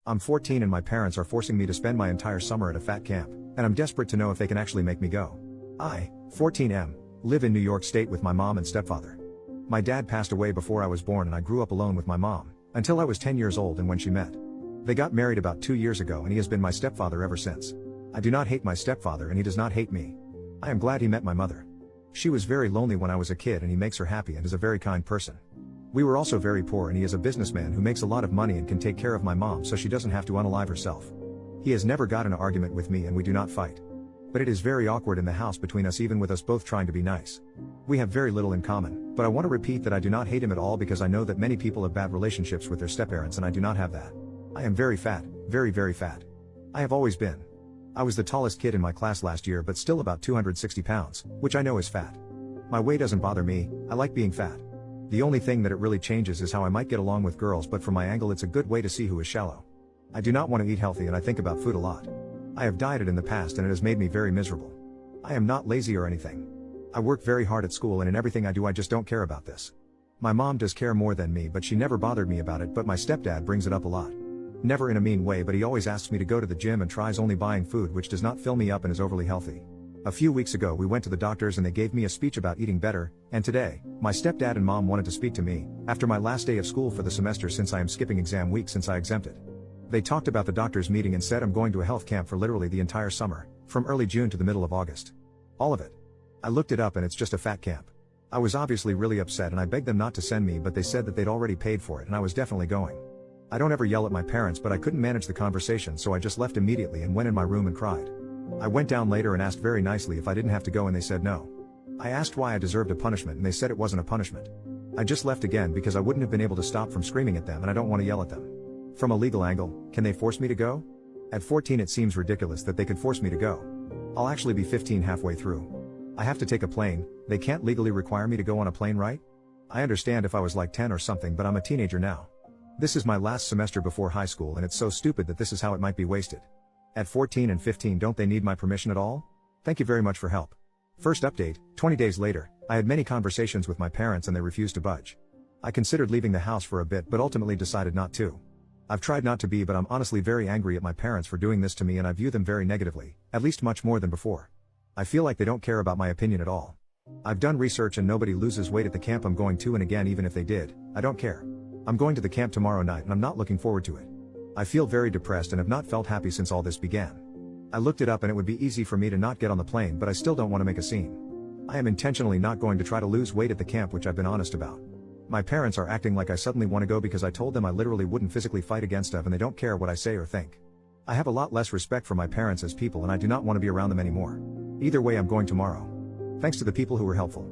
I'm 14 and my parents are forcing me to spend my entire summer at a fat camp, and I'm desperate to know if they can actually make me go. I, 14M, live in New York State with my mom and stepfather. My dad passed away before I was born and I grew up alone with my mom, until I was 10 years old and when she met. They got married about 2 years ago and he has been my stepfather ever since. I do not hate my stepfather and he does not hate me. I am glad he met my mother. She was very lonely when I was a kid and he makes her happy and is a very kind person. We were also very poor and he is a businessman who makes a lot of money and can take care of my mom so she doesn't have to unalive herself. He has never got in an argument with me and we do not fight. But it is very awkward in the house between us even with us both trying to be nice. We have very little in common, but I want to repeat that I do not hate him at all because I know that many people have bad relationships with their stepparents and I do not have that. I am very fat, very fat. I have always been. I was the tallest kid in my class last year but still about 260 pounds, which I know is fat. My weight doesn't bother me, I like being fat. The only thing that it really changes is how I might get along with girls, but from my angle it's a good way to see who is shallow. I do not want to eat healthy and I think about food a lot. I have dieted in the past and it has made me very miserable. I am not lazy or anything. I work very hard at school and in everything I do I just don't care about this. My mom does care more than me but she never bothered me about it, but my stepdad brings it up a lot. Never in a mean way, but he always asks me to go to the gym and tries only buying food which does not fill me up and is overly healthy. A few weeks ago we went to the doctors and they gave me a speech about eating better, and today, my stepdad and mom wanted to speak to me, after my last day of school for the semester since I am skipping exam week since I exempted. They talked about the doctor's meeting and said I'm going to a health camp for literally the entire summer, from early June to the middle of August. All of it. I looked it up and it's just a fat camp. I was obviously really upset and I begged them not to send me, but they said that they'd already paid for it and I was definitely going. I don't ever yell at my parents, but I couldn't manage the conversation so I just left immediately and went in my room and cried. I went down later and asked very nicely if I didn't have to go and they said no. I asked why I deserved a punishment and they said it wasn't a punishment. I just left again because I wouldn't have been able to stop from screaming at them and I don't want to yell at them. From a legal angle, can they force me to go? At 14 it seems ridiculous that they could force me to go. I'll actually be 15 halfway through. I have to take a plane, they can't legally require me to go on a plane, right? I understand if I was like 10 or something, but I'm a teenager now. This is my last semester before high school and it's so stupid that this is how it might be wasted. At 14 and 15 don't they need my permission at all? Thank you very much for help. First update, 20 days later, I had many conversations with my parents and they refused to budge. I considered leaving the house for a bit but ultimately decided not to. I've tried not to be, but I'm honestly very angry at my parents for doing this to me and I view them very negatively, at least much more than before. I feel like they don't care about my opinion at all. I've done research and nobody loses weight at the camp I'm going to, and again even if they did, I don't care. I'm going to the camp tomorrow night and I'm not looking forward to it. I feel very depressed and have not felt happy since all this began. I looked it up and it would be easy for me to not get on the plane, but I still don't want to make a scene. I am intentionally not going to try to lose weight at the camp, which I've been honest about. My parents are acting like I suddenly want to go because I told them I literally wouldn't physically fight against them and they don't care what I say or think. I have a lot less respect for my parents as people and I do not want to be around them anymore. Either way I'm going tomorrow. Thanks to the people who were helpful.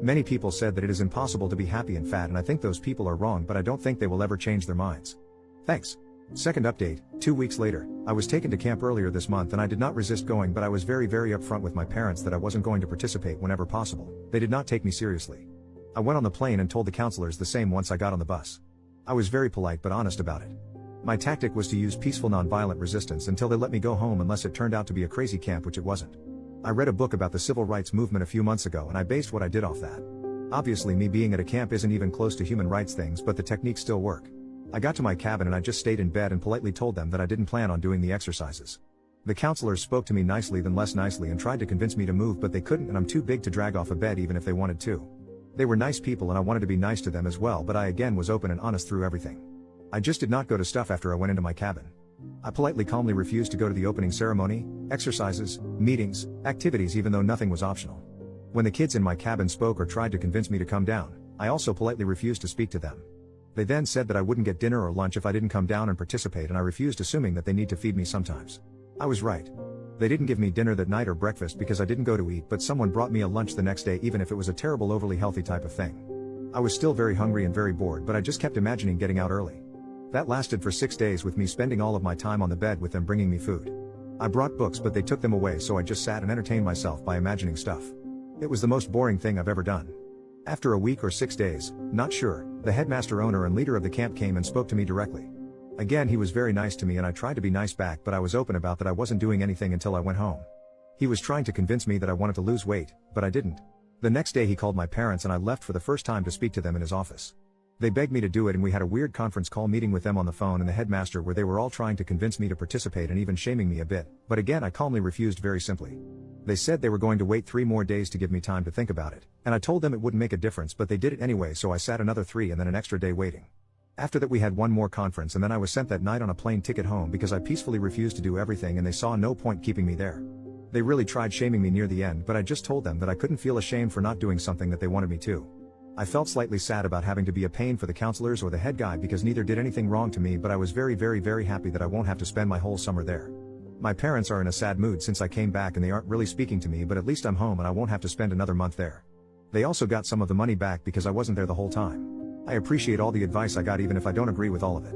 Many people said that it is impossible to be happy and fat and I think those people are wrong, but I don't think they will ever change their minds. Thanks. Second update, 2 weeks later, I was taken to camp earlier this month and I did not resist going, but I was very upfront with my parents that I wasn't going to participate whenever possible. They did not take me seriously. I went on the plane and told the counselors the same once I got on the bus. I was very polite but honest about it. My tactic was to use peaceful nonviolent resistance until they let me go home, unless it turned out to be a crazy camp, which it wasn't. I read a book about the civil rights movement a few months ago and I based what I did off that. Obviously me being at a camp isn't even close to human rights things, but the techniques still work. I got to my cabin and I just stayed in bed and politely told them that I didn't plan on doing the exercises. The counselors spoke to me nicely then less nicely and tried to convince me to move, but they couldn't and I'm too big to drag off a bed even if they wanted to. They were nice people and I wanted to be nice to them as well, but I again was open and honest through everything. I just did not go to stuff after I went into my cabin. I politely calmly refused to go to the opening ceremony, exercises, meetings, activities, even though nothing was optional. When the kids in my cabin spoke or tried to convince me to come down, I also politely refused to speak to them. They then said that I wouldn't get dinner or lunch if I didn't come down and participate, and I refused, assuming that they need to feed me sometimes. I was right. They didn't give me dinner that night or breakfast because I didn't go to eat, but someone brought me a lunch the next day even if it was a terrible overly healthy type of thing. I was still very hungry and very bored, but I just kept imagining getting out early. That lasted for 6 days, with me spending all of my time on the bed with them bringing me food. I brought books but they took them away, so I just sat and entertained myself by imagining stuff. It was the most boring thing I've ever done. After a week or 6 days, not sure, the headmaster, owner and leader of the camp came and spoke to me directly. Again he was very nice to me and I tried to be nice back, but I was open about that I wasn't doing anything until I went home. He was trying to convince me that I wanted to lose weight, but I didn't. The next day he called my parents and I left for the first time to speak to them in his office. They begged me to do it and we had a weird conference call meeting with them on the phone and the headmaster where they were all trying to convince me to participate and even shaming me a bit, but again I calmly refused very simply. They said they were going to wait 3 more days to give me time to think about it, and I told them it wouldn't make a difference but they did it anyway, so I sat another 3 and then an extra day waiting. After that we had one more conference and then I was sent that night on a plane ticket home because I peacefully refused to do everything and they saw no point keeping me there. They really tried shaming me near the end but I just told them that I couldn't feel ashamed for not doing something that they wanted me to. I felt slightly sad about having to be a pain for the counselors or the head guy because neither did anything wrong to me, but I was very happy that I won't have to spend my whole summer there. My parents are in a sad mood since I came back and they aren't really speaking to me, but at least I'm home and I won't have to spend another month there. They also got some of the money back because I wasn't there the whole time. I appreciate all the advice I got even if I don't agree with all of it.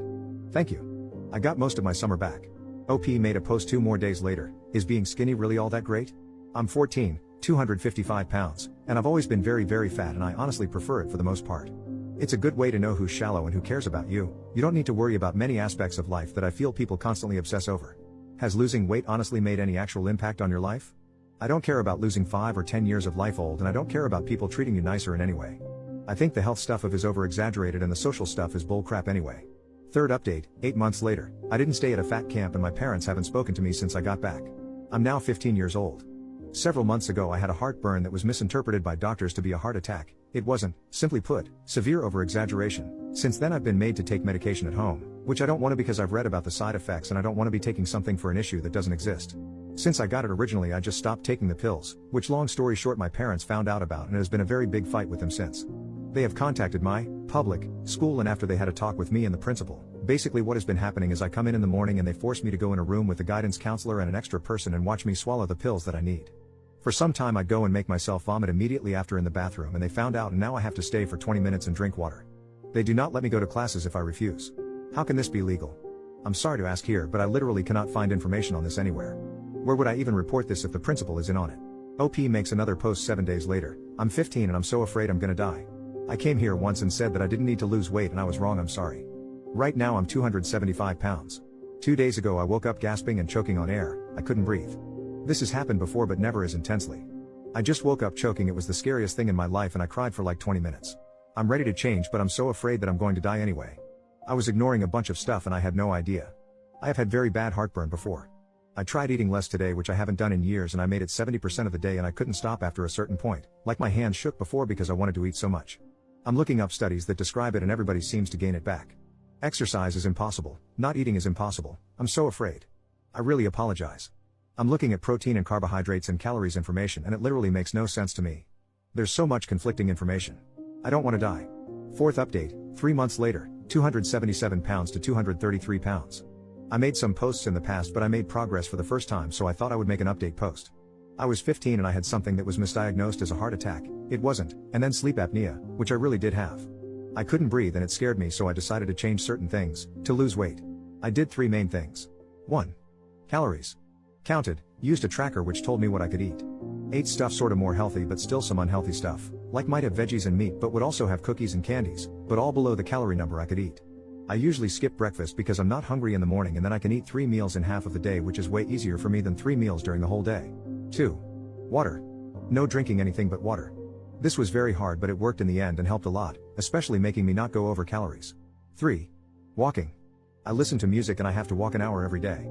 Thank you. I got most of my summer back. OP made a post 2 more days later. Is being skinny really all that great? I'm 14, 255 pounds, and I've always been very fat and I honestly prefer it for the most part. It's a good way to know who's shallow and who cares about you. You don't need to worry about many aspects of life that I feel people constantly obsess over. Has losing weight honestly made any actual impact on your life? I don't care about losing 5 or 10 years of life old and I don't care about people treating you nicer in any way. I think the health stuff is over-exaggerated and the social stuff is bullcrap anyway. Third update, 8 months later, I didn't stay at a fat camp and my parents haven't spoken to me since I got back. I'm now 15 years old. Several months ago I had a heartburn that was misinterpreted by doctors to be a heart attack. It wasn't, simply put, severe over-exaggeration. Since then I've been made to take medication at home, which I don't want to because I've read about the side effects and I don't want to be taking something for an issue that doesn't exist. Since I got it originally I just stopped taking the pills, which long story short my parents found out about and it has been a very big fight with them since. They have contacted my public school and after they had a talk with me and the principal. Basically what has been happening is I come in the morning and they force me to go in a room with a guidance counselor and an extra person and watch me swallow the pills that I need. For some time I'd go and make myself vomit immediately after in the bathroom and they found out and now I have to stay for 20 minutes and drink water. They do not let me go to classes if I refuse. How can this be legal? I'm sorry to ask here but I literally cannot find information on this anywhere. Where would I even report this if the principal is in on it? OP makes another post 7 days later. I'm 15 and I'm so afraid I'm gonna die. I came here once and said that I didn't need to lose weight and I was wrong, I'm sorry. Right now I'm 275 pounds. 2 days ago I woke up gasping and choking on air, I couldn't breathe. This has happened before but never as intensely. I just woke up choking, it was the scariest thing in my life and I cried for like 20 minutes. I'm ready to change but I'm so afraid that I'm going to die anyway. I was ignoring a bunch of stuff and I had no idea. I have had very bad heartburn before. I tried eating less today which I haven't done in years and I made it 70% of the day and I couldn't stop after a certain point, like my hands shook before because I wanted to eat so much. I'm looking up studies that describe it and everybody seems to gain it back. Exercise is impossible, not eating is impossible, I'm so afraid. I really apologize. I'm looking at protein and carbohydrates and calories information and it literally makes no sense to me. There's so much conflicting information. I don't want to die. Fourth update, 3 months later, 277 pounds to 233 pounds. I made some posts in the past but I made progress for the first time so I thought I would make an update post. I was 15 and I had something that was misdiagnosed as a heart attack, it wasn't, and then sleep apnea, which I really did have. I couldn't breathe and it scared me so I decided to change certain things, to lose weight. I did 3 main things. 1. Calories. Counted, used a tracker which told me what I could eat. Ate stuff sorta more healthy but still some unhealthy stuff, like might have veggies and meat but would also have cookies and candies, but all below the calorie number I could eat. I usually skip breakfast because I'm not hungry in the morning and then I can eat 3 meals in half of the day which is way easier for me than 3 meals during the whole day. 2. Water. No drinking anything but water. This was very hard but it worked in the end and helped a lot, especially making me not go over calories. 3. Walking. I listen to music and I have to walk an hour every day.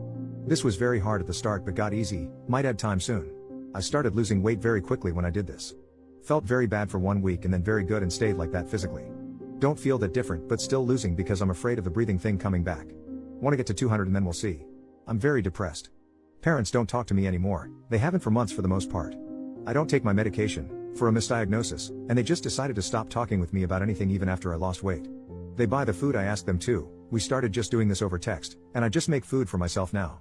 This was very hard at the start but got easy, might add time soon. I started losing weight very quickly when I did this. Felt very bad for 1 week and then very good and stayed like that physically. Don't feel that different but still losing because I'm afraid of the breathing thing coming back. Want to get to 200 and then we'll see. I'm very depressed. Parents don't talk to me anymore, they haven't for months for the most part. I don't take my medication, for a misdiagnosis, and they just decided to stop talking with me about anything even after I lost weight. They buy the food I ask them to, we started just doing this over text, and I just make food for myself now.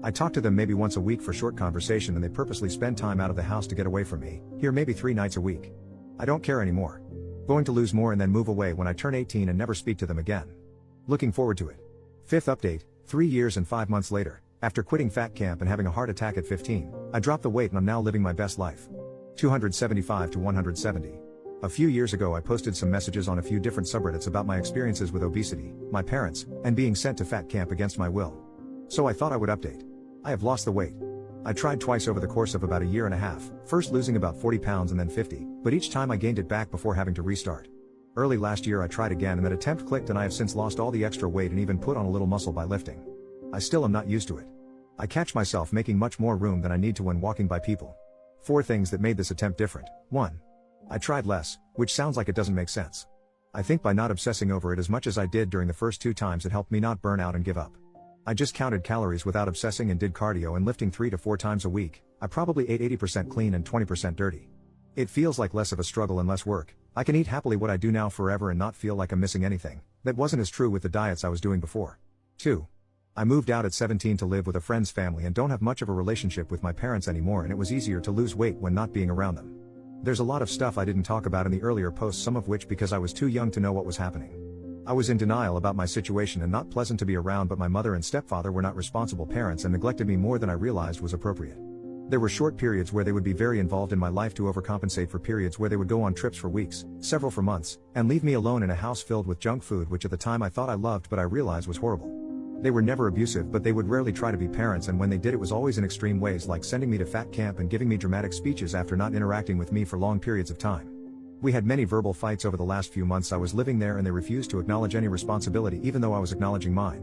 I talk to them maybe once a week for short conversation and they purposely spend time out of the house to get away from me, here maybe 3 nights a week. I don't care anymore. Going to lose more and then move away when I turn 18 and never speak to them again. Looking forward to it. 5th update, 3 years and 5 months later, after quitting fat camp and having a heart attack at 15, I dropped the weight and I'm now living my best life. 275 to 170. A few years ago I posted some messages on a few different subreddits about my experiences with obesity, my parents, and being sent to fat camp against my will. So I thought I would update. I have lost the weight. I tried twice over the course of about a year and a half, first losing about 40 pounds and then 50, but each time I gained it back before having to restart. Early last year I tried again and that attempt clicked and I have since lost all the extra weight and even put on a little muscle by lifting. I still am not used to it. I catch myself making much more room than I need to when walking by people. 4 things that made this attempt different. 1. I tried less, which sounds like it doesn't make sense. I think by not obsessing over it as much as I did during the first 2 times it helped me not burn out and give up. I just counted calories without obsessing and did cardio and lifting 3 to 4 times a week. I probably ate 80% clean and 20% dirty. It feels like less of a struggle and less work. I can eat happily what I do now forever and not feel like I'm missing anything. That wasn't as true with the diets I was doing before. 2. I moved out at 17 to live with a friend's family and don't have much of a relationship with my parents anymore, and it was easier to lose weight when not being around them. There's a lot of stuff I didn't talk about in the earlier posts, some of which because I was too young to know what was happening. I was in denial about my situation and not pleasant to be around, but my mother and stepfather were not responsible parents and neglected me more than I realized was appropriate. There were short periods where they would be very involved in my life to overcompensate for periods where they would go on trips for weeks, several for months, and leave me alone in a house filled with junk food, which at the time I thought I loved but I realized was horrible. They were never abusive, but they would rarely try to be parents, and when they did it was always in extreme ways, like sending me to fat camp and giving me dramatic speeches after not interacting with me for long periods of time. We had many verbal fights over the last few months I was living there, and they refused to acknowledge any responsibility even though I was acknowledging mine.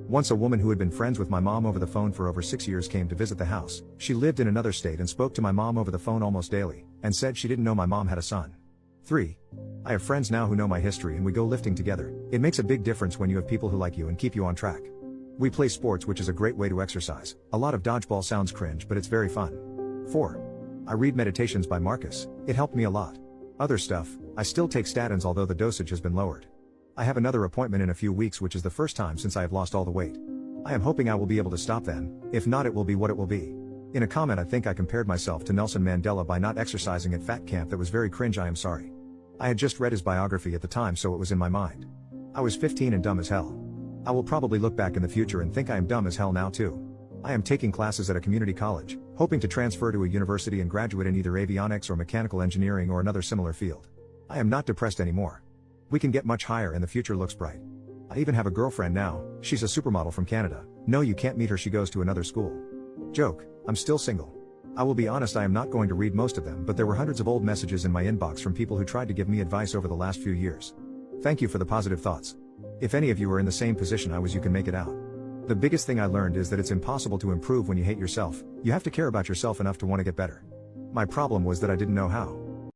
Once a woman who had been friends with my mom over the phone for over 6 years came to visit the house. She lived in another state and spoke to my mom over the phone almost daily, and said she didn't know my mom had a son. 3. I have friends now who know my history and we go lifting together. It makes a big difference when you have people who like you and keep you on track. We play sports, which is a great way to exercise. A lot of dodgeball sounds cringe, but it's very fun. 4. I read Meditations by Marcus. It helped me a lot. Other stuff, I still take statins although the dosage has been lowered. I have another appointment in a few weeks, which is the first time since I have lost all the weight. I am hoping I will be able to stop then. If not, it will be what it will be. In a comment I think I compared myself to Nelson Mandela by not exercising at fat camp. That was very cringe, I am sorry. I had just read his biography at the time, so it was in my mind. I was 15 and dumb as hell. I will probably look back in the future and think I am dumb as hell now too. I am taking classes at a community college, hoping to transfer to a university and graduate in either avionics or mechanical engineering or another similar field. I am not depressed anymore. We can get much higher and the future looks bright. I even have a girlfriend now. She's a supermodel from Canada. No, you can't meet her, she goes to another school. Joke, I'm still single. I will be honest, I am not going to read most of them, but there were hundreds of old messages in my inbox from people who tried to give me advice over the last few years. Thank you for the positive thoughts. If any of you are in the same position I was, you can make it out. The biggest thing I learned is that it's impossible to improve when you hate yourself. You have to care about yourself enough to want to get better. My problem was that I didn't know how.